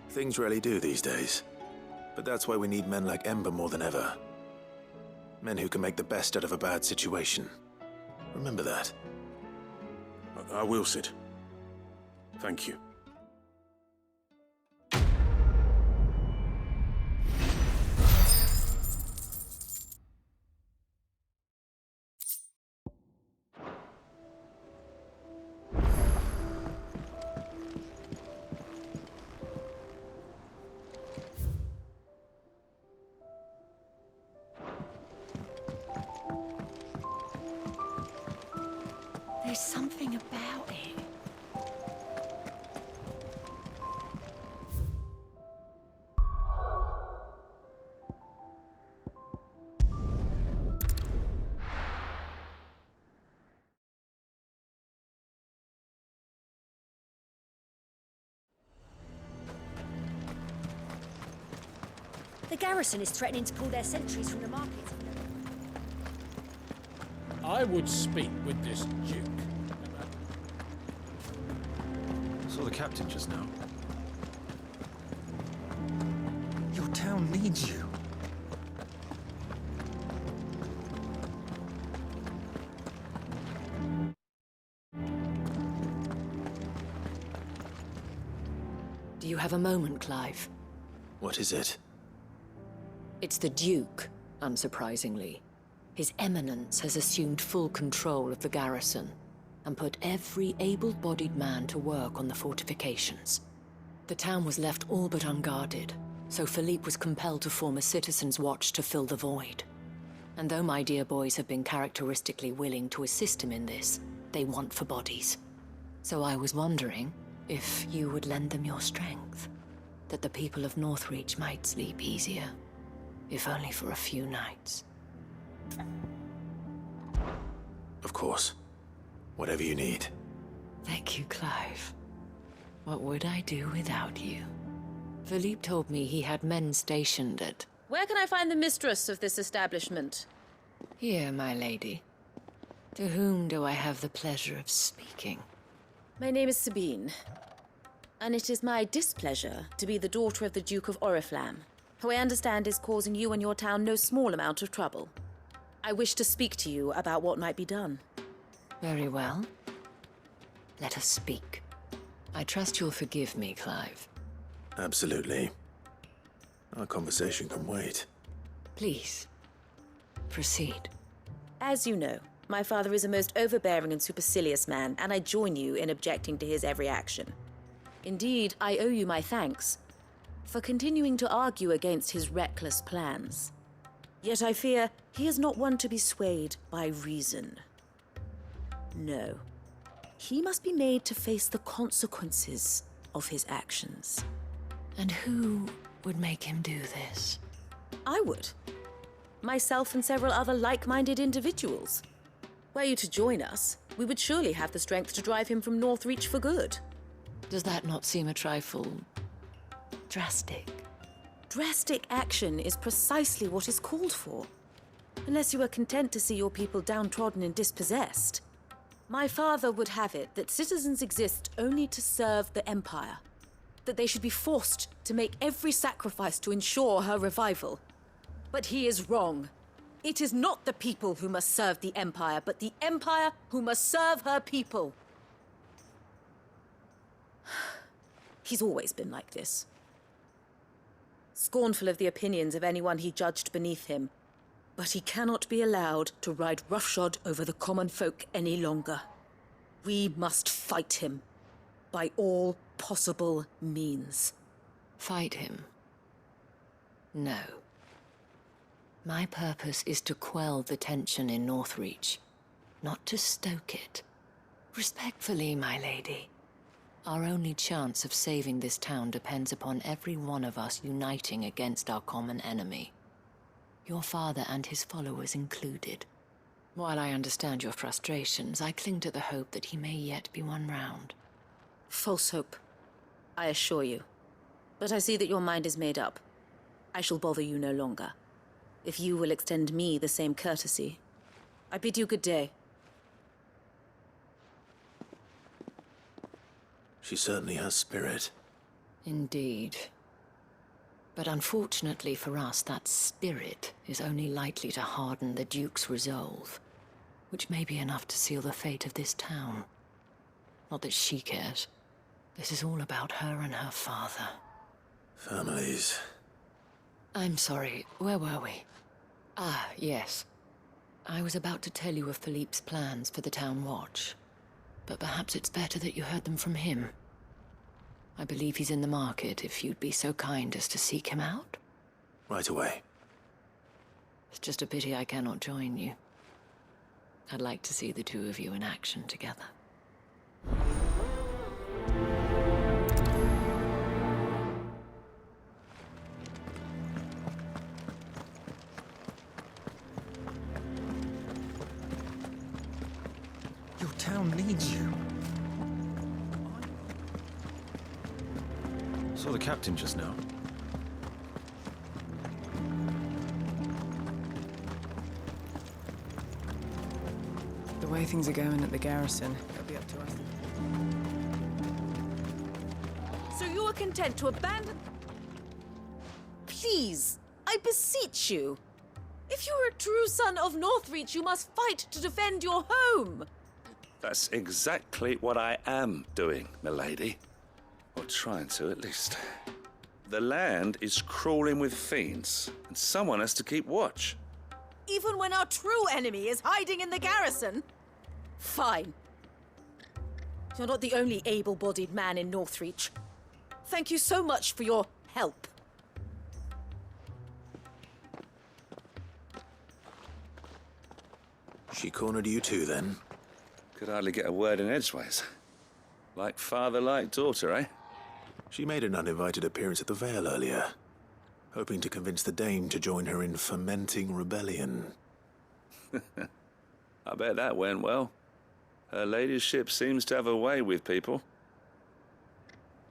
Things really do these days. But that's why we need men like Ember more than ever. Men who can make the best out of a bad situation. Remember that. I will, Sid. Thank you. There's something about it. The garrison is threatening to pull their sentries from the markets. I would speak with this Duke. Saw the captain just now. Your town needs you. Do you have a moment, Clive? What is it? It's the Duke, unsurprisingly. His Eminence has assumed full control of the garrison and put every able-bodied man to work on the fortifications. The town was left all but unguarded, so Philippe was compelled to form a citizens' watch to fill the void. And though my dear boys have been characteristically willing to assist him in this, they want for bodies. So I was wondering if you would lend them your strength, that the people of Northreach might sleep easier, if only for a few nights. Of course. Whatever you need. Thank you, Clive. What would I do without you? Philippe told me he had men stationed at... Where can I find the mistress of this establishment? Here, my lady. To whom do I have the pleasure of speaking? My name is Sabine, and it is my displeasure to be the daughter of the Duke of Oriflamme, who I understand is causing you and your town no small amount of trouble. I wish to speak to you about what might be done. Very well. Let us speak. I trust you'll forgive me, Clive. Absolutely. Our conversation can wait. Please, proceed. As you know, my father is a most overbearing and supercilious man, and I join you in objecting to his every action. Indeed, I owe you my thanks for continuing to argue against his reckless plans. Yet I fear he is not one to be swayed by reason. No. He must be made to face the consequences of his actions. And who would make him do this? I would. Myself and several other like-minded individuals. Were you to join us, we would surely have the strength to drive him from Northreach for good. Does that not seem a trifle... drastic? Drastic action is precisely what is called for. Unless you are content to see your people downtrodden and dispossessed. My father would have it that citizens exist only to serve the Empire. That they should be forced to make every sacrifice to ensure her revival. But he is wrong. It is not the people who must serve the Empire, but the Empire who must serve her people. He's always been like this. Scornful of the opinions of anyone he judged beneath him. But he cannot be allowed to ride roughshod over the common folk any longer. We must fight him by all possible means. Fight him? No. My purpose is to quell the tension in Northreach, not to stoke it. Respectfully, my lady. Our only chance of saving this town depends upon every one of us uniting against our common enemy. Your father and his followers included. While I understand your frustrations, I cling to the hope that he may yet be won round. False hope, I assure you. But I see that your mind is made up. I shall bother you no longer. If you will extend me the same courtesy, I bid you good day. She certainly has spirit. Indeed. But unfortunately for us, that spirit is only likely to harden the Duke's resolve, which may be enough to seal the fate of this town. Not that she cares. This is all about her and her father. Families. I'm sorry, where were we? Ah, yes. I was about to tell you of Philippe's plans for the town watch, but perhaps it's better that you heard them from him. I believe he's in the market, if you'd be so kind as to seek him out. Right away. It's just a pity I cannot join you. I'd like to see the two of you in action together. Your town needs you. Saw the captain just now. The way things are going at the garrison, it'll be up to us. So you are content to abandon... Please, I beseech you. If you are a true son of Northreach, you must fight to defend your home. That's exactly what I am doing, milady. Or trying to, at least. The land is crawling with fiends, and someone has to keep watch. Even when our true enemy is hiding in the garrison? Fine. You're not the only able-bodied man in Northreach. Thank you so much for your help. She cornered you too, then? Could hardly get a word in edgeways. Like father, like daughter, eh? She made an uninvited appearance at the Vale earlier, hoping to convince the Dame to join her in fomenting rebellion. I bet that went well. Her ladyship seems to have a way with people.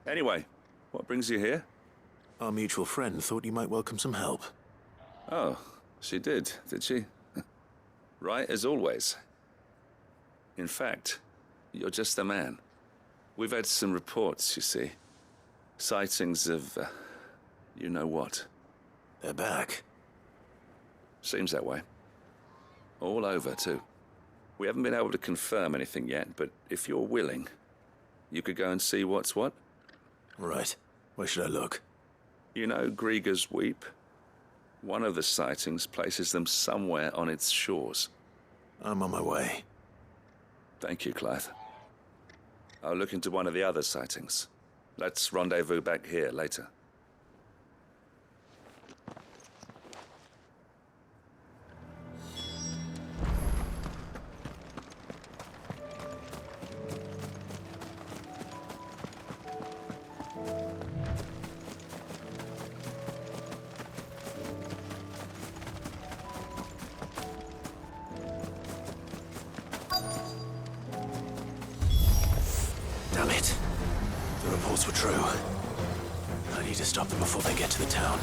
Anyway, what brings you here? Our mutual friend thought you might welcome some help. Oh, she did she? Right as always. In fact, you're just the man. We've had some reports, you see. Sightings of, you know what. They're back. Seems that way. All over, too. We haven't been able to confirm anything yet, but if you're willing, you could go and see what's what. Right. Where should I look? You know Grieger's Weep? One of the sightings places them somewhere on its shores. I'm on my way. Thank you, Clive. I'll look into one of the other sightings. Let's rendezvous back here later. Damn it. The reports were true. I need to stop them before they get to the town.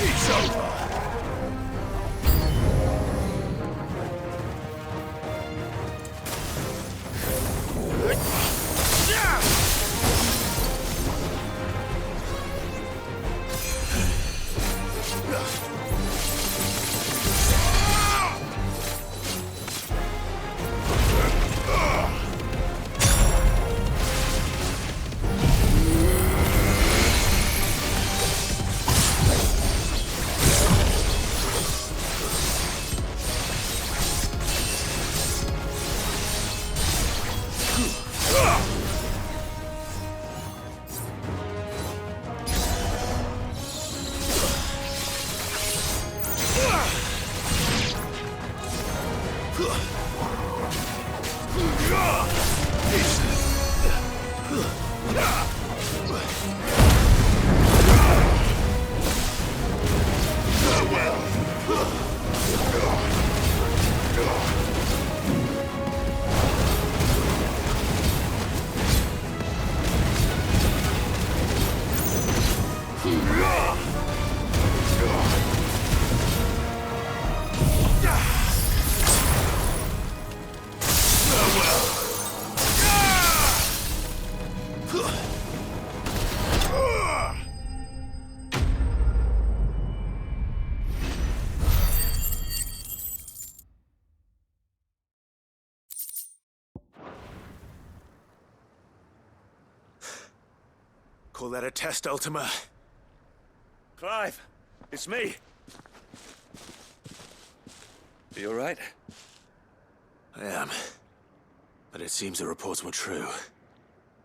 It's over. Call that a test, Ultima? Clive, it's me. Are you all right? I am. But it seems the reports were true.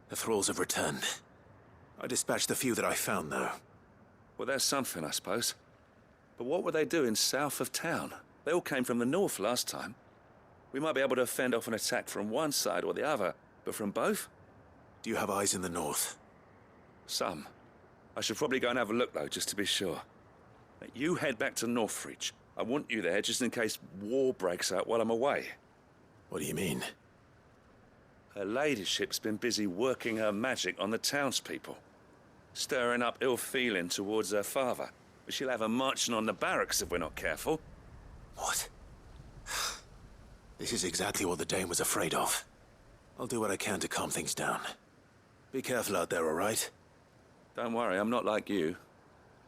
The thralls have returned. I dispatched the few that I found, though. Well, that's something, I suppose. But what were they doing south of town? They all came from the north last time. We might be able to fend off an attack from one side or the other, but from both? Do you have eyes in the north? Some. I should probably go and have a look, though, just to be sure. You head back to Northreach. I want you there just in case war breaks out while I'm away. What do you mean? Her ladyship's been busy working her magic on the townspeople, stirring up ill feeling towards her father. But she'll have her marching on the barracks if we're not careful. What? This is exactly what the Dane was afraid of. I'll do what I can to calm things down. Be careful out there, all right? Don't worry, I'm not like you.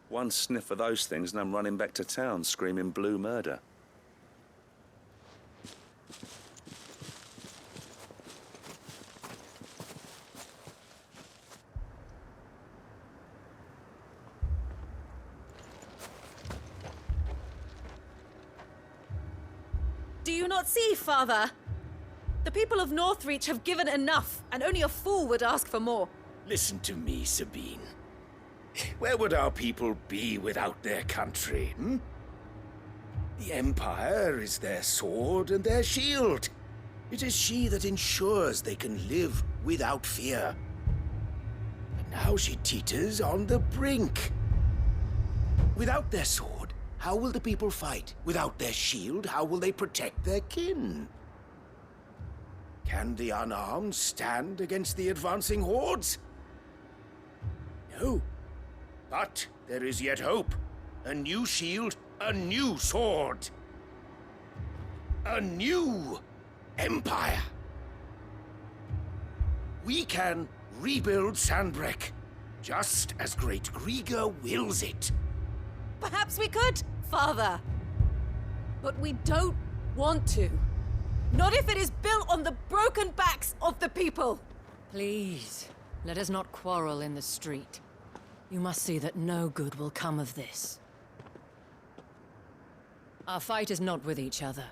One sniff of those things and I'm running back to town screaming blue murder. Do you not see, Father? The people of Northreach have given enough, and only a fool would ask for more. Listen to me, Sabine. Where would our people be without their country, hmm? The Empire is their sword and their shield. It is she that ensures they can live without fear. But now she teeters on the brink. Without their sword, how will the people fight? Without their shield, how will they protect their kin? Can the unarmed stand against the advancing hordes? No. But there is yet hope. A new shield, a new sword. A new empire. We can rebuild Sandbreck, just as Great Griga wills it. Perhaps we could, Father. But we don't want to. Not if it is built on the broken backs of the people. Please, let us not quarrel in the street. You must see that no good will come of this. Our fight is not with each other,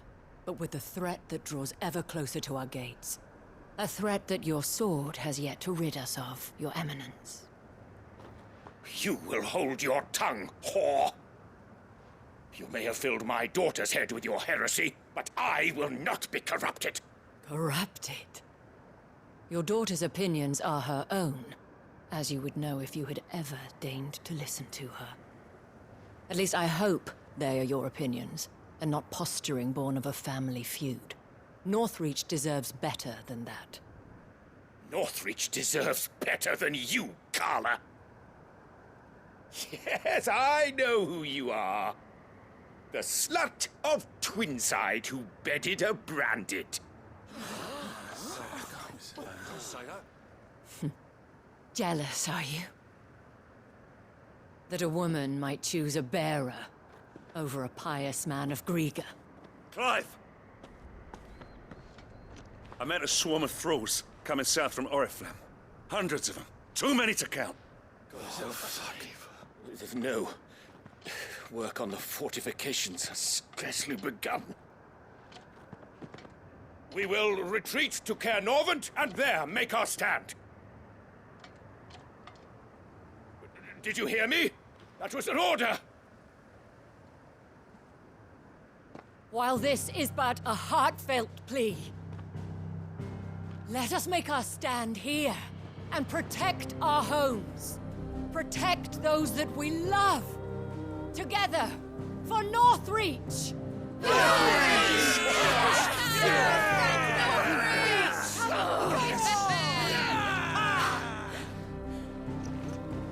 but with the threat that draws ever closer to our gates. A threat that your sword has yet to rid us of, Your Eminence. You will hold your tongue, whore! You may have filled my daughter's head with your heresy, but I will not be corrupted! Corrupted? Your daughter's opinions are her own, as you would know if you had ever deigned to listen to her. At least I hope they are your opinions, and not posturing born of a family feud. Northreach deserves better than that. Northreach deserves better than you, Carla! Yes, I know who you are. The slut of Twinside who bedded a branded. Jealous, are you? That a woman might choose a bearer over a pious man of Griga. Clive! I met a swarm of thralls coming south from Oriflamme. Hundreds of them. Too many to count. No. Work on the fortifications has scarcely begun. We will retreat to Caernarvon and there make our stand. Did you hear me? That was an order! While this is but a heartfelt plea, let us make our stand here and protect our homes. Protect those that we love. Together, for Northreach!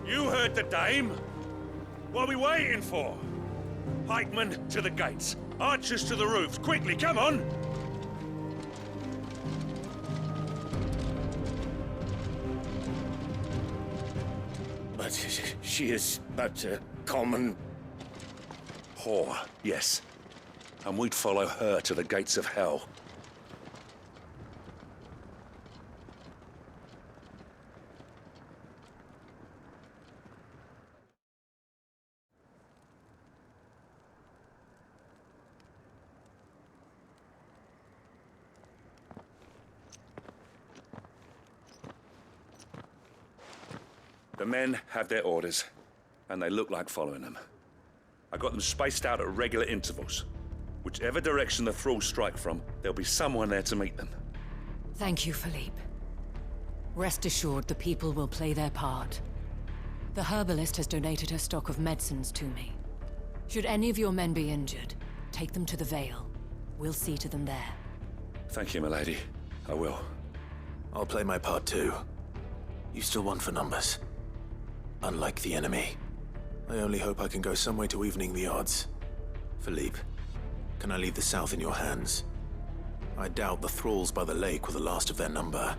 You heard the dame. What are we waiting for? Pikemen to the gates. Archers to the roofs. Quickly, come on! But she is but a common... Whore, yes. And we'd follow her to the gates of hell. The men have their orders, and they look like following them. I got them spaced out at regular intervals. Whichever direction the thralls strike from, there'll be someone there to meet them. Thank you, Philippe. Rest assured, the people will play their part. The herbalist has donated her stock of medicines to me. Should any of your men be injured, take them to the Vale. We'll see to them there. Thank you, milady. I will. I'll play my part too. You still won for numbers. Unlike the enemy. I only hope I can go some way to evening the odds. Philippe, can I leave the South in your hands? I doubt the thralls by the lake were the last of their number.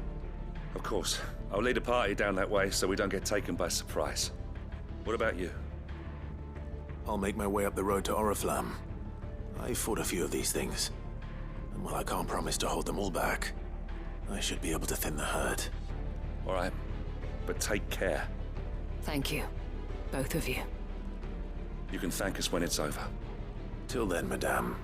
Of course. I'll lead a party down that way so we don't get taken by surprise. What about you? I'll make my way up the road to Oriflamme. I fought a few of these things. And while I can't promise to hold them all back, I should be able to thin the herd. All right. But take care. Thank you. Both of you. You can thank us when it's over. Till then, madame.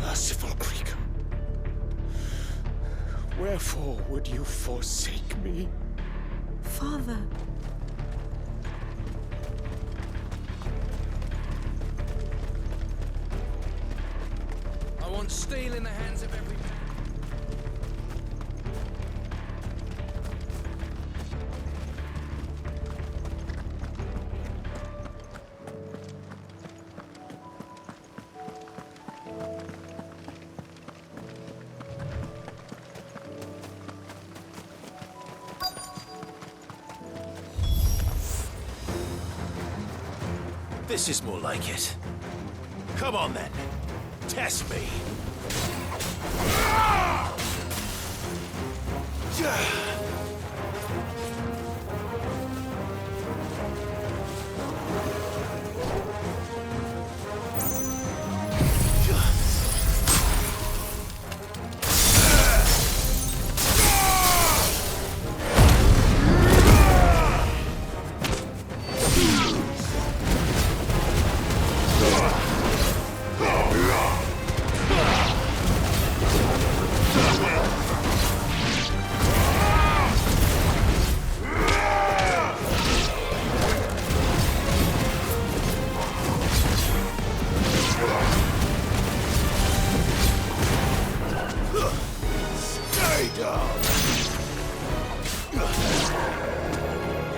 Merciful creature, wherefore would you forsake me? Father. I want steel in the hands of every man. This is more like it. Come on then. Test me.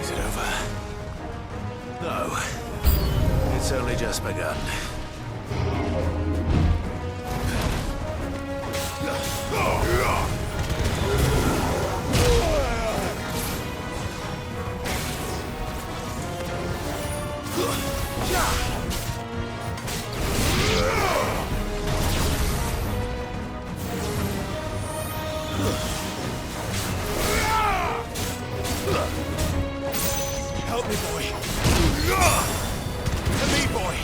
Is it over? No. It's only just begun. Help me, boy. To me, boy.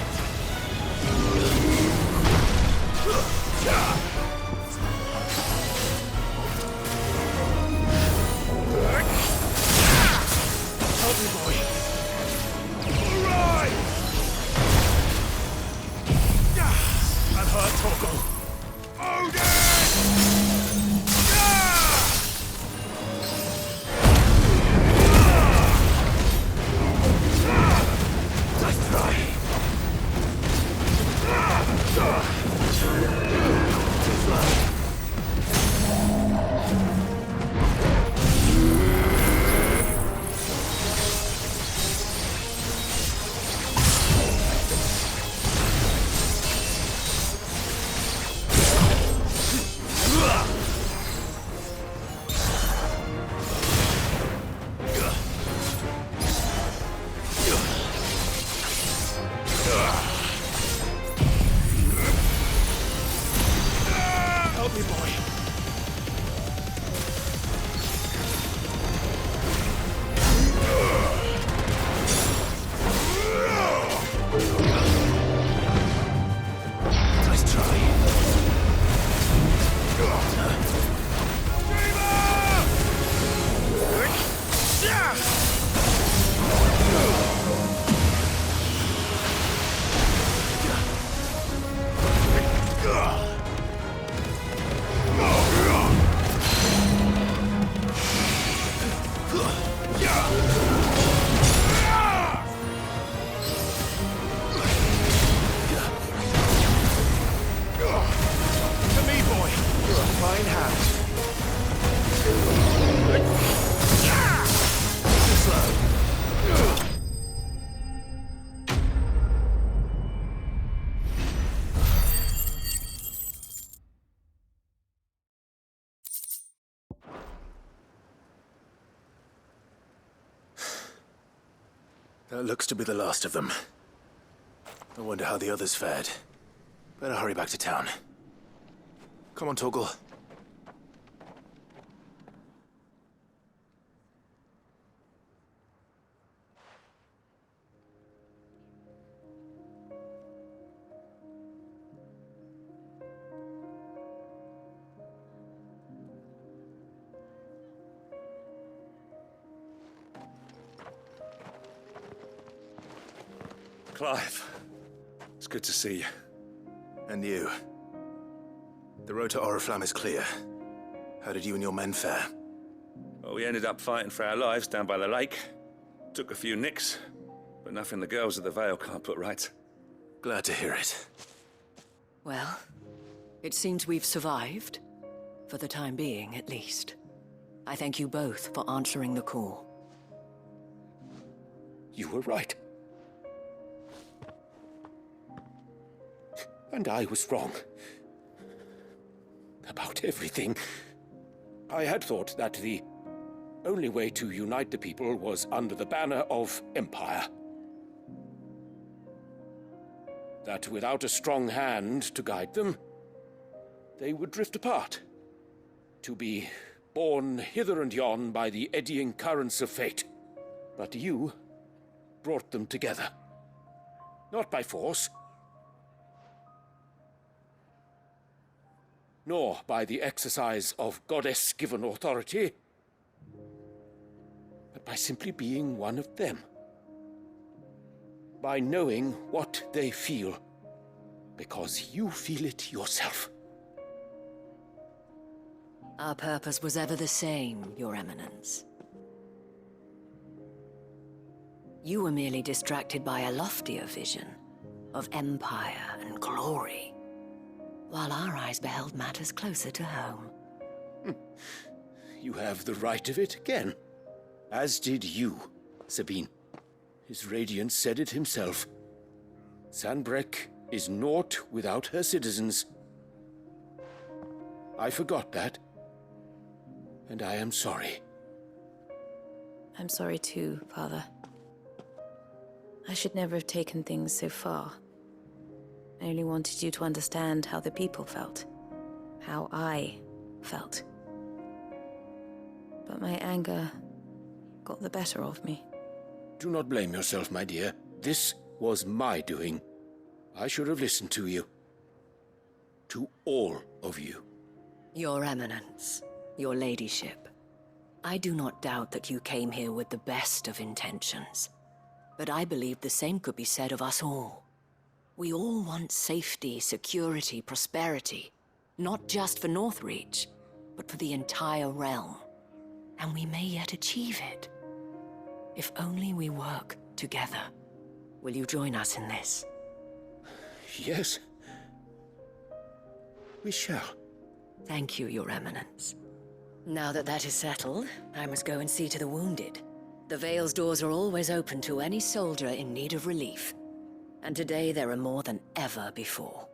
Help me, boy. All right. That looks to be the last of them. I wonder how the others fared. Better hurry back to town. Come on, Torgal. Clive, it's good to see you. And you. The road to Oriflamme is clear. How did you and your men fare? Well, we ended up fighting for our lives down by the lake. Took a few nicks, but nothing the girls of the Vale can't put right. Glad to hear it. Well, it seems we've survived. For the time being, at least. I thank you both for answering the call. You were right. And I was wrong. About everything. I had thought that the only way to unite the people was under the banner of Empire. That without a strong hand to guide them, they would drift apart. To be borne hither and yon by the eddying currents of fate. But you brought them together. Not by force, nor by the exercise of goddess-given authority, but by simply being one of them. By knowing what they feel, because you feel it yourself. Our purpose was ever the same, Your Eminence. You were merely distracted by a loftier vision of empire and glory, while our eyes beheld matters closer to home. You have the right of it again. As did you, Sabine. His radiance said it himself. Sanbreque is naught without her citizens. I forgot that. And I am sorry. I'm sorry too, Father. I should never have taken things so far. I only wanted you to understand how the people felt. How I felt. But my anger got the better of me. Do not blame yourself, my dear. This was my doing. I should have listened to you. To all of you. Your Eminence, your ladyship, I do not doubt that you came here with the best of intentions. But I believe the same could be said of us all. We all want safety, security, prosperity. Not just for Northreach, but for the entire realm. And we may yet achieve it. If only we work together. Will you join us in this? Yes. We shall. Thank you, Your Eminence. Now that that is settled, I must go and see to the wounded. The Vale's doors are always open to any soldier in need of relief. And today there are more than ever before.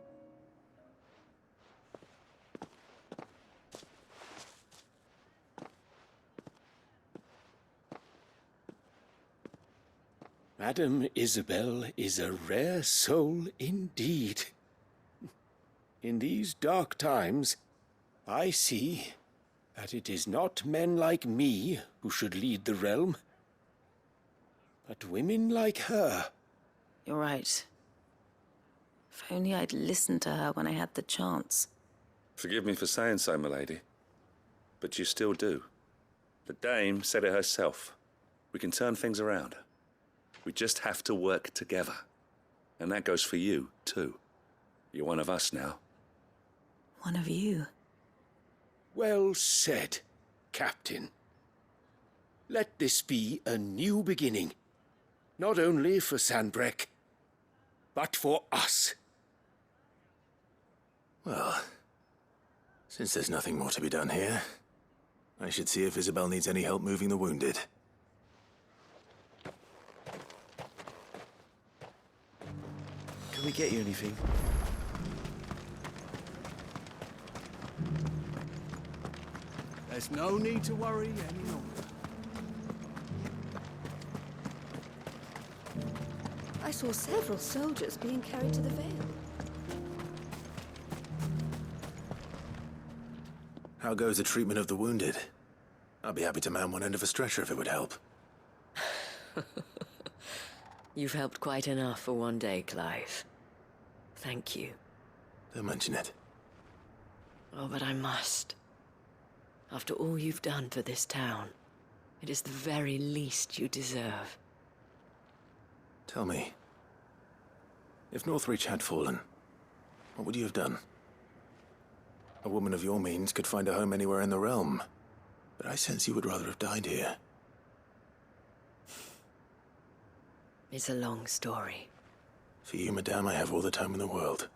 Madame Isabel is a rare soul indeed. In these dark times, I see that it is not men like me who should lead the realm, but women like her. You're right. If only I'd listened to her when I had the chance. Forgive me for saying so, milady, but you still do. The Dame said it herself. We can turn things around. We just have to work together. And that goes for you, too. You're one of us now. One of you. Well said, Captain. Let this be a new beginning. Not only for Sanbreque, but for us. Well, since there's nothing more to be done here, I should see if Isabel needs any help moving the wounded. Can we get you anything? There's no need to worry any longer. I saw several soldiers being carried to the Vale. How goes the treatment of the wounded? I'd be happy to man one end of a stretcher if it would help. You've helped quite enough for one day, Clive. Thank you. Don't mention it. Oh, but I must. After all you've done for this town, it is the very least you deserve. Tell me, if Northreach had fallen, what would you have done? A woman of your means could find a home anywhere in the realm, but I sense you would rather have died here. It's a long story. For you, madame, I have all the time in the world.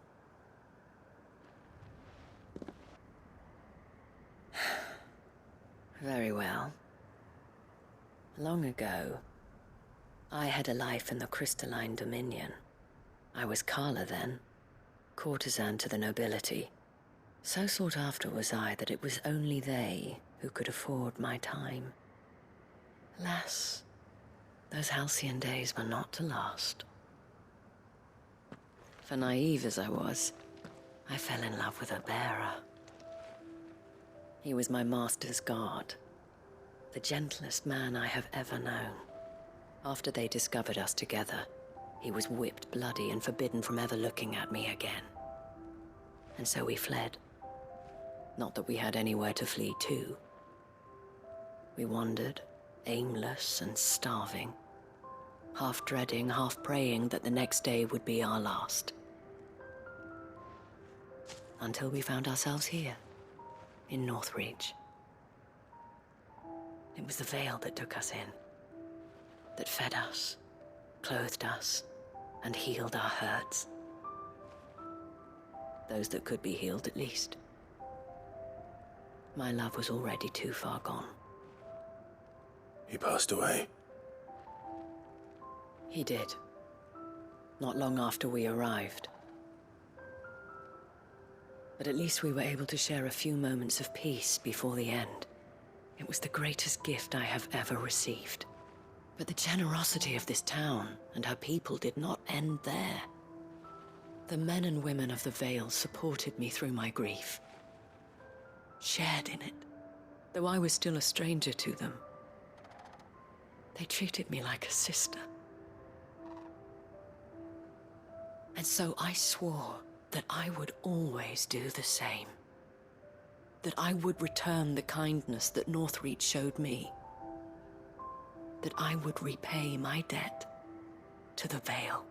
Very well. Long ago, I had a life in the Crystalline Dominion. I was Carla then, courtesan to the nobility. So sought after was I that it was only they who could afford my time. Alas, those halcyon days were not to last. For naive as I was, I fell in love with a bearer. He was my master's guard, the gentlest man I have ever known. After they discovered us together, he was whipped bloody and forbidden from ever looking at me again. And so we fled. Not that we had anywhere to flee to. We wandered, aimless and starving, half dreading, half praying that the next day would be our last. Until we found ourselves here, in Northreach. It was the Vale that took us in, that fed us, clothed us, and healed our hurts. Those that could be healed, at least. My love was already too far gone. He passed away. He did. Not long after we arrived. But at least we were able to share a few moments of peace before the end. It was the greatest gift I have ever received. But the generosity of this town and her people did not end there. The men and women of the Vale supported me through my grief. Shared in it, though I was still a stranger to them. They treated me like a sister. And so I swore that I would always do the same. That I would return the kindness that Northreach showed me. That I would repay my debt to the Vale.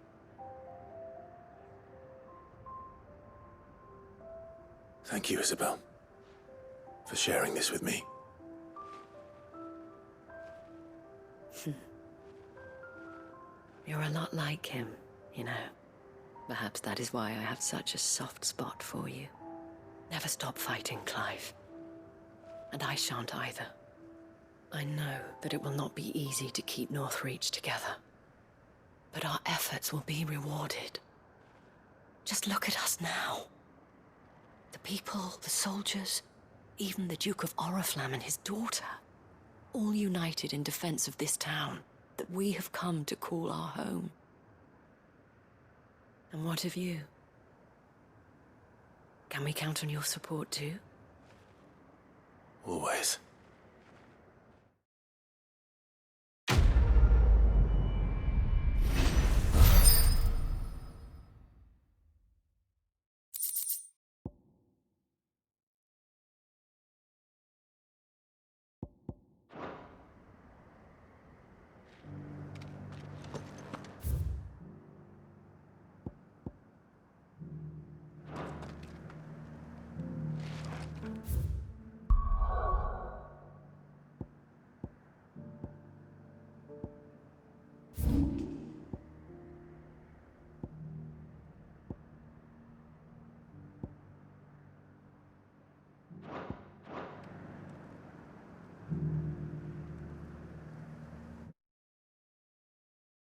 Thank you, Isabel, for sharing this with me. You're a lot like him, you know. Perhaps that is why I have such a soft spot for you. Never stop fighting, Clive. And I shan't either. I know that it will not be easy to keep Northreach together. But our efforts will be rewarded. Just look at us now. The people, the soldiers, even the Duke of Oriflamme and his daughter, all united in defense of this town that we have come to call our home. And what of you? Can we count on your support too? Always.